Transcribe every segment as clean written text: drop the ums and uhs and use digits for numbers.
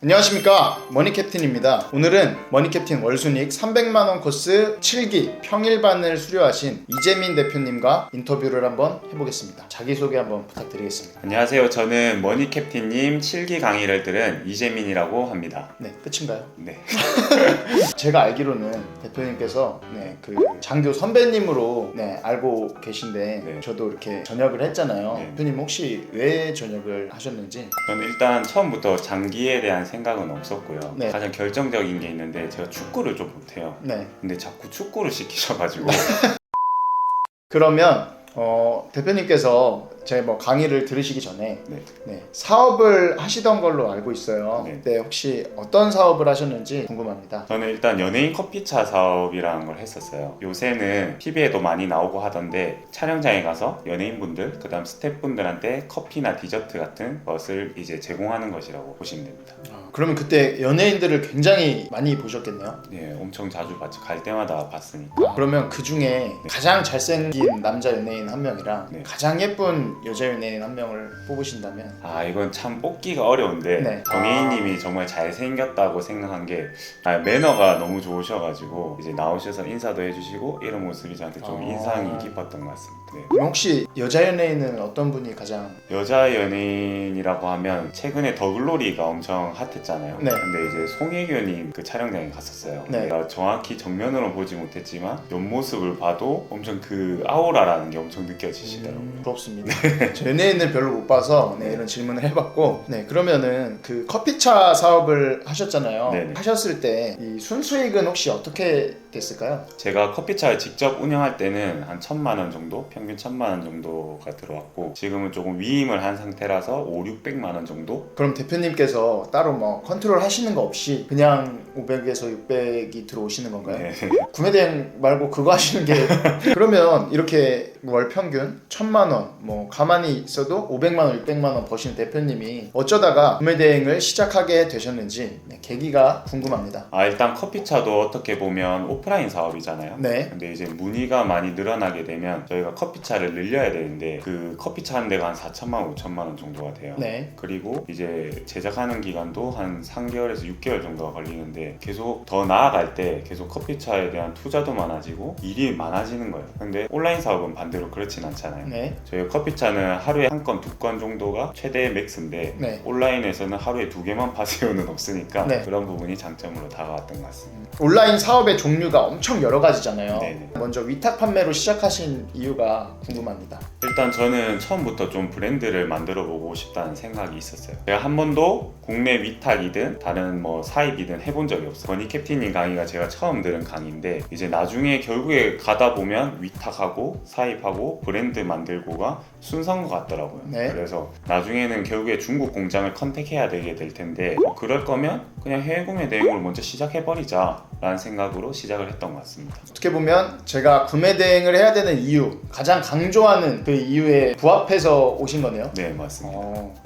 안녕하십니까, 머니캡틴입니다. 오늘은 머니캡틴 월순익 300만원 코스 7기 평일반을 수료하신 이재민 대표님과 인터뷰를 한번 해보겠습니다. 자기소개 한번 부탁드리겠습니다. 안녕하세요. 저는 머니캡틴님 7기 강의를 들은 이재민이라고 합니다. 네, 끝인가요? 네. 제가 알기로는 대표님께서 그 장교 선배님으로 알고 계신데 네. 저도 이렇게 전역을 했잖아요. 네. 대표님 혹시 왜 전역을 하셨는지? 저는 일단 처음부터 장기에 대한 생각은 없었고요. 네. 가장 결정적인 게 있는데 제가 축구를 좀 못해요. 네. 근데 자꾸 축구를 시키셔가지고 그러면 대표님께서 제 강의를 들으시기 전에 네. 사업을 하시던 걸로 알고 있어요. 네. 네, 혹시 어떤 사업을 하셨는지 궁금합니다. 저는 일단 연예인 커피차 사업이라는 걸 했었어요. 요새는 TV에도 많이 나오고 하던데 촬영장에 가서 연예인분들, 그 다음 스태프분들한테 커피나 디저트 같은 것을 이제 제공하는 것이라고 보시면 됩니다. 그러면 그때 연예인들을 굉장히 많이 보셨겠네요? 네, 엄청 자주 봤죠. 갈 때마다 봤으니까. 그러면 그 중에 가장 잘생긴 남자 연예인 한 명이랑 네. 가장 예쁜 여자 연예인 한 명을 뽑으신다면? 이건 참 뽑기가 어려운데 네. 정혜인님이 정말 잘생겼다고 생각한 게 매너가 너무 좋으셔가지고 이제 나오셔서 인사도 해주시고 이런 모습이 저한테 좀 인상이 깊었던 것 같습니다. 네. 그럼 혹시 여자 연예인은 어떤 분이 가장? 여자 연예인이라고 하면 최근에 더글로리가 엄청 핫했잖아요. 네. 근데 이제 송혜교님 그 촬영장에 갔었어요. 네. 제가 정확히 정면으로 보지 못했지만 옆모습을 봐도 엄청 그 아우라라는 게 엄청 느껴지시더라고요. 부럽습니다. 저 연예인을 별로 못 봐서 이런 질문을 해봤고, 그러면은 그 커피차 사업을 하셨잖아요. 네네. 하셨을 때 이 순수익은 혹시 어떻게 됐을까요? 제가 커피차를 직접 운영할 때는 한 1,000만 원 정도, 평균 1,000만 원 정도가 들어왔고 지금은 조금 위임을 한 상태라서 500~600만 원 정도? 그럼 대표님께서 따로 컨트롤 하시는 거 없이 그냥 500에서 600이 들어오시는 건가요? 네. 구매대행 말고 그거 하시는 게 그러면 이렇게 월 평균 1,000만 원 가만히 있어도 500만 원, 600만 원 버시는 대표님이 어쩌다가 구매대행을 시작하게 되셨는지 계기가 궁금합니다. 일단 커피차도 어떻게 보면 오프라인 사업이잖아요. 네. 근데 이제 문의가 많이 늘어나게 되면 저희가 커피차를 늘려야 되는데 그 커피차 한 대가 한 4천만 원, 5천만 원 정도가 돼요. 네. 그리고 이제 제작하는 기간도 한 3개월에서 6개월 정도가 걸리는데 계속 더 나아갈 때 계속 커피차에 대한 투자도 많아지고 일이 많아지는 거예요. 근데 온라인 사업은 반대로 그렇진 않잖아요. 네. 저희 커피차는 하루에 한 건, 2건 정도가 최대 맥스인데 네. 온라인에서는 하루에 2개만 파세요는 없으니까 네. 그런 부분이 장점으로 다가왔던 것 같습니다. 온라인 사업의 종류가 엄청 여러 가지잖아요. 네네. 먼저 위탁 판매로 시작하신 이유가 궁금합니다. 일단 저는 처음부터 좀 브랜드를 만들어 보고 싶다는 생각이 있었어요. 제가 한 번도 국내 위탁이든 다른 사입이든 해본 적이 없어요. 머니캡틴님 강의가 제가 처음 들은 강의인데 이제 나중에 결국에 가다 보면 위탁하고 사입하고 브랜드 만들고가 순서인 것 같더라고요. 네. 그래서 나중에는 결국에 중국 공장을 컨택해야 되게 될 텐데 그럴 거면 그냥 해외 구매 대행으로 먼저 시작해버리자 라는 생각으로 시작을 했던 것 같습니다. 어떻게 보면 제가 구매 대행을 해야 되는 이유, 가장 강조하는 그 이유에 부합해서 오신 거네요. 네, 맞습니다.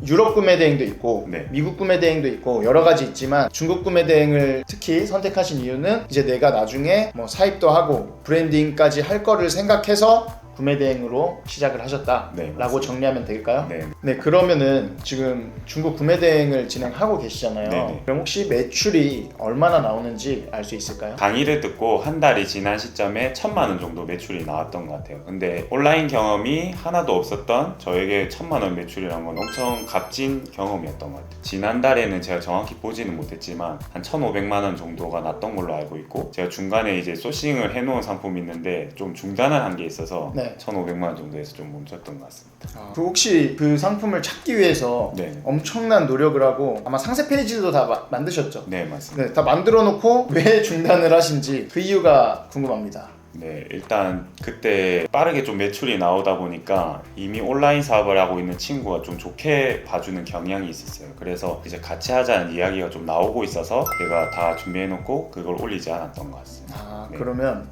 유럽 구매 대행도 있고 네. 미국 구매 대행도 있고 여러 가지 있지만 중국 구매 대행을 특히 선택하신 이유는 이제 내가 나중에 사입도 하고 브랜딩까지 할 거를 생각해서 구매 대행으로 시작을 하셨다라고 네, 정리하면 될까요? 네. 네, 그러면은 지금 중국 구매 대행을 진행하고 계시잖아요. 네네. 그럼 혹시 매출이 얼마나 나오는지 알 수 있을까요? 강의를 듣고 한 달이 지난 시점에 1,000만 원 정도 매출이 나왔던 것 같아요. 근데 온라인 경험이 하나도 없었던 저에게 1,000만 원 매출이란 건 엄청 값진 경험이었던 것 같아요. 지난달에는 제가 정확히 보지는 못했지만 한 1,500만 원 정도가 났던 걸로 알고 있고 제가 중간에 이제 소싱을 해놓은 상품이 있는데 좀 중단을 한 게 있어서 네. 1,500만 원 정도에서 좀 멈췄던 것 같습니다. 그 혹시 그 상품을 찾기 위해서 네. 엄청난 노력을 하고 아마 상세 페이지도 다 만드셨죠? 네, 맞습니다. 네, 다 만들어 놓고 왜 중단을 하신지 그 이유가 궁금합니다. 네, 일단 그때 빠르게 좀 매출이 나오다 보니까 이미 온라인 사업을 하고 있는 친구가 좀 좋게 봐주는 경향이 있었어요. 그래서 이제 같이 하자는 이야기가 좀 나오고 있어서 제가 다 준비해놓고 그걸 올리지 않았던 것 같습니다. 네. 그러면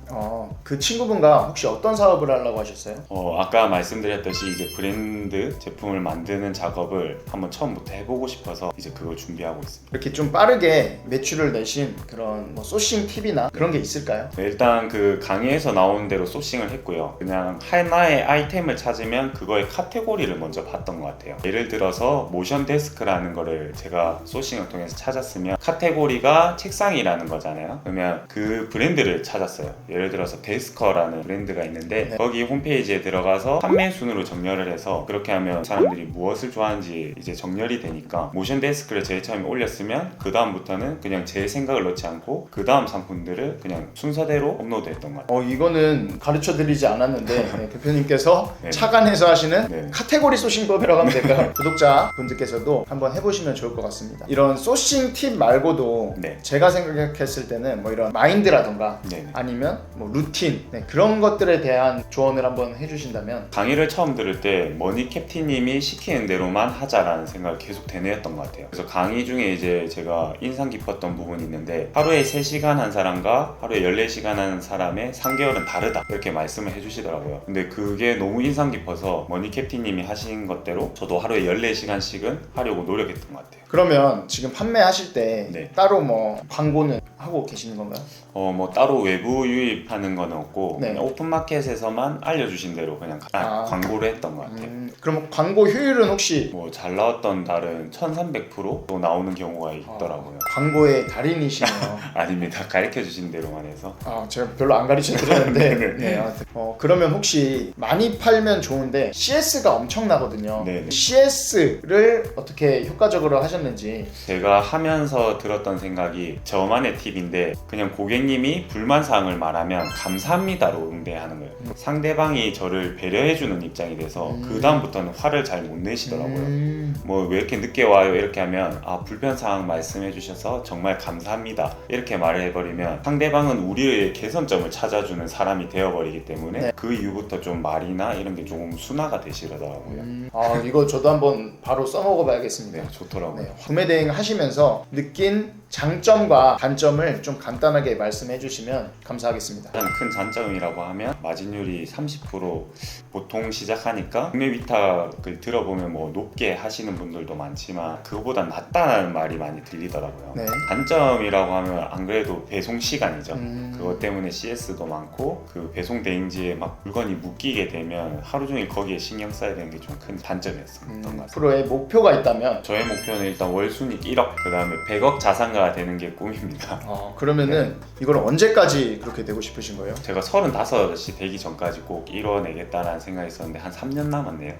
그 친구분과 혹시 어떤 사업을 하려고 하셨어요? 아까 말씀드렸듯이 이제 브랜드 제품을 만드는 작업을 한번 처음부터 해보고 싶어서 이제 그걸 준비하고 있습니다. 이렇게 좀 빠르게 매출을 내신 그런 뭐 소싱 팁이나 그런 게 있을까요? 네, 일단 그 강의에서 나오는 대로 소싱을 했고요. 그냥 하나의 아이템을 찾으면 그거의 카테고리를 먼저 봤던 것 같아요. 예를 들어서 모션 데스크라는 거를 제가 소싱을 통해서 찾았으면 카테고리가 책상이라는 거잖아요. 그러면 그 브랜드를 찾았어요. 예를 들어서 데스커라는 브랜드가 있는데 네. 거기 홈페이지에 들어가서 판매 순으로 정렬을 해서 그렇게 하면 사람들이 무엇을 좋아하는지 이제 정렬이 되니까 모션 데스크를 제일 처음에 올렸으면 그 다음부터는 그냥 제 생각을 넣지 않고 그 다음 상품들을 그냥 순서대로 업로드했던 것 같아요. 이거는 가르쳐 드리지 않았는데 네, 대표님께서 네. 착안해서 하시는 네. 카테고리 소싱법이라고 하면 될까요? 구독자 분들께서도 한번 해보시면 좋을 것 같습니다. 이런 소싱 팁 말고도 네. 제가 생각했을 때는 뭐 이런 마인드라던가 네네. 아니면 뭐 루틴 그런 것들에 대한 조언을 한번 해주신다면. 강의를 처음 들을 때 머니 캡틴님이 시키는 대로만 하자라는 생각을 계속 되뇌었던 것 같아요. 그래서 강의 중에 이제 제가 인상 깊었던 부분이 있는데 하루에 3시간 한 사람과 하루에 14시간 한 사람의 3개월은 다르다 이렇게 말씀을 해주시더라고요. 근데 그게 너무 인상 깊어서 머니 캡틴님이 하신 것대로 저도 하루에 14시간씩은 하려고 노력했던 것 같아요. 그러면 지금 판매하실 때 네. 따로 뭐 광고는 하고 계시는 건가요? 뭐 따로 외부 유입하는 건 없고 네. 그냥 오픈마켓에서만 알려주신 대로 그냥 광고를 했던 것 같아요. 그럼 광고 효율은 혹시 뭐 잘 나왔던 달은 1300%도 나오는 경우가 있더라고요. 광고의 달인이시네요. 아닙니다. 가르쳐 주신 대로만 해서. 제가 별로 안 가르쳐 드렸는데 네네. 네, 아무튼. 그러면 혹시 많이 팔면 좋은데 CS가 엄청나거든요. 네네. CS를 어떻게 효과적으로 하셨는지. 제가 하면서 들었던 생각이 저만의 팁인데 그냥 고객님이 불만사항을 말하면 감사합니다로 응대하는 거예요. 상대방이 저를 배려해주는 입장이 돼서 그 다음부터는 화를 잘 못 내시더라고요. 뭐 왜 이렇게 늦게 와요 이렇게 하면 불편사항 말씀해 주셔서 정말 감사합니다 이렇게 말을 해버리면 상대방은 우리의 개선점을 찾아주는 사람이 되어버리기 때문에 네. 그 이후부터 좀 말이나 이런 게 조금 순화가 되시더라고요. 이거 저도 한번 바로 써먹어 봐야겠습니다. 네, 좋더라고요. 네, 구매 대행 하시면서 느낀 장점과 단점을 좀 간단하게 말씀해 주시면 감사하겠습니다. 가장 큰 장점이라고 하면 마진율이 30% 보통 시작하니까 구매 위탁을 들어보면 뭐 높게 하시는 분들도 많지만 그거보다 낫다는 말이 많이 들리더라고요. 네. 단점이라고 하면 안 그래도 배송 시간이죠. 그것 때문에 CS도 많고 그 배송 대행지에 막 물건이 묶이게 되면 하루 종일 거기에 신경 써야 되는 게 좀 큰 단점이었던 것 같습니다. 앞으로의 목표가 있다면 저의 목표는 일단 월 순익 1억 그 다음에 100억 자산가가 되는 게 꿈입니다. 그러면은 이걸 언제까지 그렇게 되고 싶으신 거예요? 제가 35이 되기 전까지 꼭 이뤄내겠다라는 생각이 있었는데 한 3년 남았네요.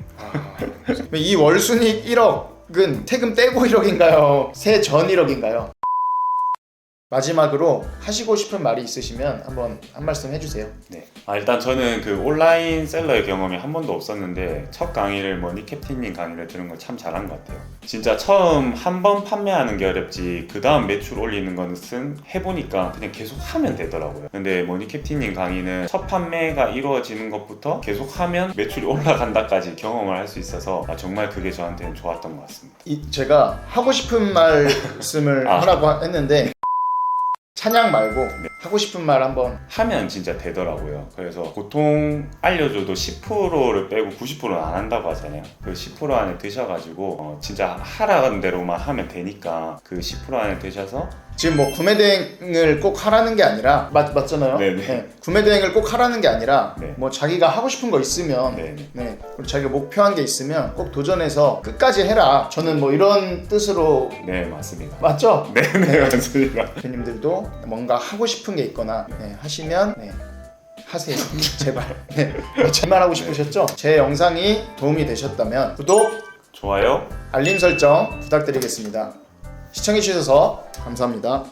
이 월순익 1억은 세금 떼고 1억인가요? 세 전 1억인가요? 마지막으로 하시고 싶은 말이 있으시면 한번 한 말씀 해주세요. 네. 일단 저는 그 온라인 셀러의 경험이 한 번도 없었는데 첫 강의를 머니 캡틴님 강의를 들은 걸 참 잘한 것 같아요. 진짜 처음 한 번 판매하는 게 어렵지 그 다음 매출 올리는 것은 해보니까 그냥 계속 하면 되더라고요. 근데 머니 캡틴님 강의는 첫 판매가 이루어지는 것부터 계속 하면 매출이 올라간다까지 경험을 할 수 있어서 정말 그게 저한테는 좋았던 것 같습니다. 제가 하고 싶은 말씀을 하라고 했는데 찬양 말고 하고 싶은 말 한번. 하면 진짜 되더라고요. 그래서 보통 알려줘도 10%를 빼고 90%는 안 한다고 하잖아요. 그 10% 안에 드셔가지고 진짜 하라는 대로만 하면 되니까 그 10% 안에 드셔서 지금 뭐 구매 대행을 꼭 하라는 게 아니라 맞잖아요. 네네. 네. 구매 대행을 꼭 하라는 게 아니라 네. 뭐 자기가 하고 싶은 거 있으면 네네. 네. 그리고 자기가 목표한 게 있으면 꼭 도전해서 끝까지 해라. 저는 뭐 이런 뜻으로. 네, 맞습니다. 맞죠? 네네, 맞습니다. 대표님들도 뭔가 하고 싶은 게 있거나 하시면 하세요. 제발. 제말 하고 싶으셨죠? 제 영상이 도움이 되셨다면 구독, 좋아요. 알림 설정 부탁드리겠습니다. 시청해주셔서 감사합니다.